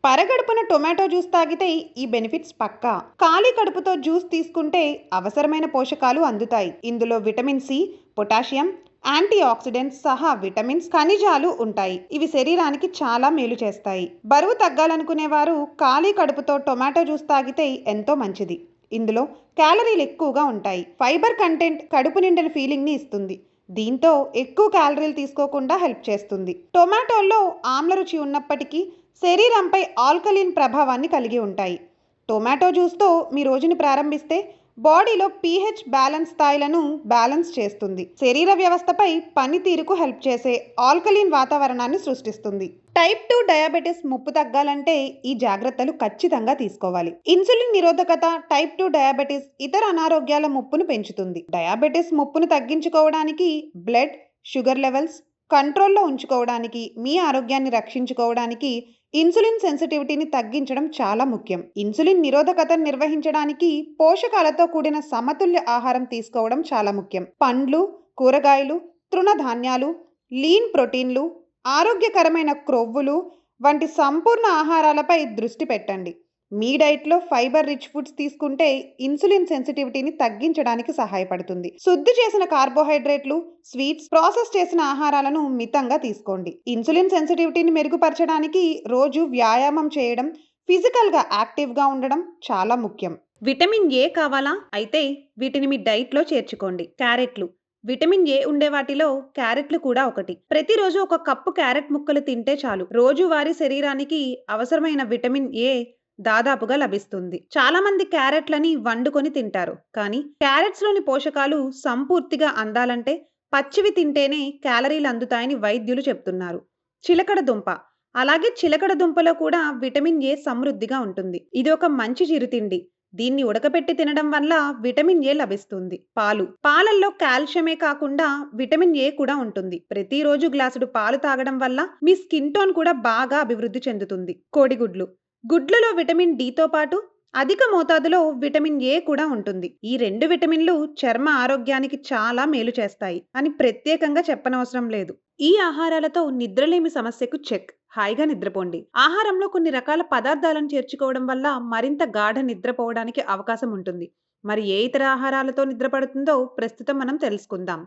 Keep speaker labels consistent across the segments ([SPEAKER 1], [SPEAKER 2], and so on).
[SPEAKER 1] పరగడుపున tomato juice తాగితే ఈ బెనిఫిట్స్ పక్కా. ఖాళీ కడుపుతో జ్యూస్ తీసుకుంటే అవసరమైన పోషకాలు అందుతాయి. ఇందులో vitamin C, potassium, antioxidants సహా విటమిన్స్, ఖనిజాలు ఉంటాయి. ఇవి శరీరానికి చాలా మేలు చేస్తాయి. బరువు తగ్గాలనుకునేవారు ఖాళీ కడుపుతో టొమాటో జ్యూస్ తాగితే ఎంతో మంచిది. ఇందులో క్యాలరీలు ఎక్కువగా ఉంటాయి. ఫైబర్ కంటెంట్ కడుపు నిండిన ఫీలింగ్ని ఇస్తుంది. దీంతో ఎక్కువ క్యాలరీలు తీసుకోకుండా హెల్ప్ చేస్తుంది. టొమాటోల్లో ఆమ్ల రుచి ఉన్నప్పటికీ శరీరంపై ఆల్కలీన్ ప్రభావాన్ని కలిగి ఉంటాయి. టొమాటో జ్యూస్తో మీ రోజుని ప్రారంభిస్తే బాడీలో పీహెచ్ బ్యాలెన్స్ స్థాయిలను బ్యాలెన్స్ చేస్తుంది. శరీర వ్యవస్థపై పనితీరుకు హెల్ప్ చేసే ఆల్కలీన్ వాతావరణాన్ని సృష్టిస్తుంది. టైప్ 2 డయాబెటిస్ ముప్పు తగ్గాలంటే ఈ జాగ్రత్తలు ఖచ్చితంగా తీసుకోవాలి. ఇన్సులిన్ నిరోధకత టైప్ 2 డయాబెటిస్ ఇతర అనారోగ్యాల ముప్పును పెంచుతుంది. డయాబెటిస్ ముప్పును తగ్గించుకోవడానికి బ్లడ్ షుగర్ లెవెల్స్ కంట్రోల్లో ఉంచుకోవడానికి, మీ ఆరోగ్యాన్ని రక్షించుకోవడానికి ఇన్సులిన్ సెన్సిటివిటీని తగ్గించడం చాలా ముఖ్యం. ఇన్సులిన్ నిరోధకతను నిర్వహించడానికి పోషకాలతో కూడిన సమతుల్య ఆహారం తీసుకోవడం చాలా ముఖ్యం. పండ్లు, కూరగాయలు, తృణధాన్యాలు, లీన్ ప్రోటీన్లు, ఆరోగ్యకరమైన క్రొవ్వులు వంటి సంపూర్ణ ఆహారాలపై దృష్టి పెట్టండి. మీ డైట్లో ఫైబర్ రిచ్ ఫుడ్స్ తీసుకుంటే ఇన్సులిన్ సెన్సిటివిటీని తగ్గించడానికి సహాయపడుతుంది. శుద్ధి చేసిన కార్బోహైడ్రేట్లు, స్వీట్స్, ప్రాసెస్ చేసిన ఆహారాలను మితంగా తీసుకోండి. ఇన్సులిన్ సెన్సిటివిటీని మెరుగుపరచడానికి రోజు వ్యాయామం చేయడం, ఫిజికల్గా యాక్టివ్గా ఉండడం చాలా ముఖ్యం. విటమిన్ ఏ కావాలా? అయితే వీటిని మీ డైట్లో చేర్చుకోండి. క్యారెట్లు. విటమిన్ ఏ ఉండే వాటిలో క్యారెట్లు కూడా ఒకటి. ప్రతిరోజు ఒక కప్పు క్యారెట్ ముక్కలు తింటే చాలు. రోజువారీ శరీరానికి అవసరమైన విటమిన్ ఏ దాదాపుగా లభిస్తుంది. చాలా మంది క్యారెట్లని వండుకొని తింటారు. కానీ క్యారెట్స్ లోని పోషకాలు సంపూర్తిగా అందాలంటే పచ్చివి తింటేనే క్యాలరీలు అందుతాయని వైద్యులు చెప్తున్నారు. చిలకడ దుంప. అలాగే చిలకడ దుంపలో కూడా విటమిన్ ఏ సమృద్ధిగా ఉంటుంది. ఇది ఒక మంచి చిరుతిండి. దీన్ని ఉడకపెట్టి తినడం వల్ల విటమిన్ ఏ లభిస్తుంది. పాలు. పాలల్లో కాల్షియమే కాకుండా విటమిన్ ఏ కూడా ఉంటుంది. ప్రతిరోజు గ్లాసుడు పాలు తాగడం వల్ల మీ స్కిన్ టోన్ కూడా బాగా అభివృద్ధి చెందుతుంది. కోడిగుడ్లు. గుడ్లలో విటమిన్ డితో పాటు అధిక మోతాదులో విటమిన్ ఏ కూడా ఉంటుంది. ఈ రెండు విటమిన్లు చర్మ ఆరోగ్యానికి చాలా మేలు చేస్తాయి అని ప్రత్యేకంగా చెప్పనవసరం లేదు. ఈ ఆహారాలతో నిద్రలేమి సమస్యకు చెక్. హాయిగా నిద్రపోండి. ఆహారంలో కొన్ని రకాల పదార్థాలను చేర్చుకోవడం వల్ల మరింత గాఢ నిద్రపోవడానికి అవకాశం ఉంటుంది. మరి ఏ ఇతర ఆహారాలతో నిద్రపడుతుందో ప్రస్తుతం మనం తెలుసుకుందాం.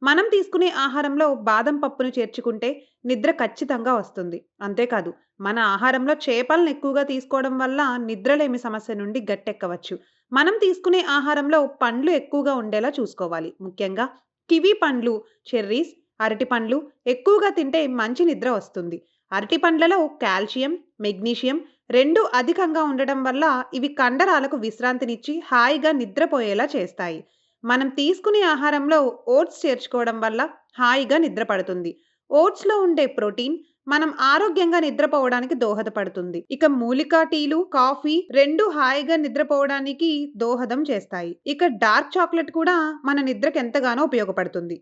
[SPEAKER 1] మనం తీసుకునే ఆహారంలో బాదం పప్పును చేర్చుకుంటే నిద్ర ఖచ్చితంగా వస్తుంది. అంతేకాదు, మన ఆహారంలో చేపలను ఎక్కువగా తీసుకోవడం వల్ల నిద్రలేమి సమస్య నుండి గట్టెక్కవచ్చు. మనం తీసుకునే ఆహారంలో పండ్లు ఎక్కువగా ఉండేలా చూసుకోవాలి. ముఖ్యంగా కివి పండ్లు, చెర్రీస్, అరటి పండ్లు ఎక్కువగా తింటే మంచి నిద్ర వస్తుంది. అరటి పండ్లలో కాల్షియం, మెగ్నీషియం రెండూ అధికంగా ఉండడం వల్ల ఇవి కండరాలకు విశ్రాంతినిచ్చి హాయిగా నిద్రపోయేలా చేస్తాయి. మనం తీసుకునే ఆహారంలో ఓట్స్ చేర్చుకోవడం వల్ల హాయిగా నిద్ర పడుతుంది. ఓట్స్లో ఉండే ప్రోటీన్ మనం ఆరోగ్యంగా నిద్రపోవడానికి దోహదపడుతుంది. ఇక మూలికా టీలు, కాఫీ రెండు హాయిగా నిద్రపోవడానికి దోహదం చేస్తాయి. ఇక డార్క్ చాక్లెట్ కూడా మన నిద్రకు ఎంతగానో ఉపయోగపడుతుంది.